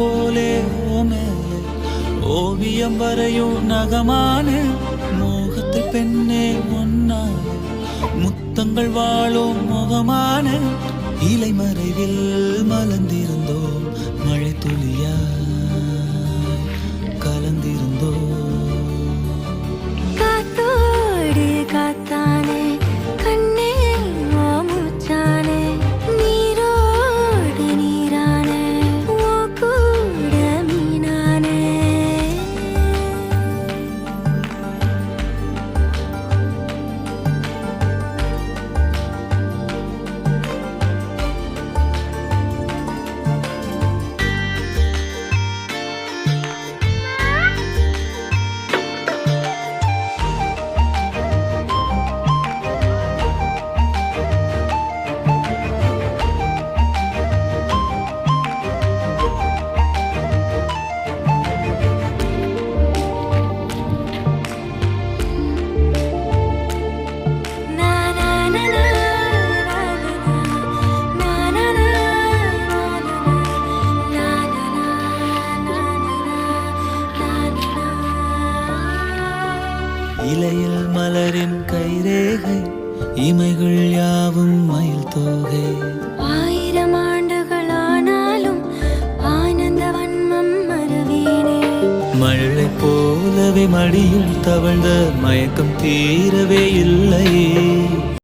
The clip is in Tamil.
போலே ஓமேலே ஓவியம் வரையும் நகமான மோகத்தில் பெண்ணே ஒன்னாலே முத்தங்கள் வாழும் முகமான இலை மறைவில் மலர்ந்திருந்தோம் மழை துளியா கலந்திருந்தோ காத்தோடு காத்தானே கண்ணே ஓ மூச்சானே நீரோடு நீரானே ஓ கூட மீனானே இலையில் மலரின் கைரேகை இமைகள் யாவும் மயில் தோகை 1000 ஆண்டுகளானாலும் ஆனந்த வன்மம் மறவேனே மழை போலவே மடியில் தவழ்ந்த மயக்கம் தீரவே இல்லையே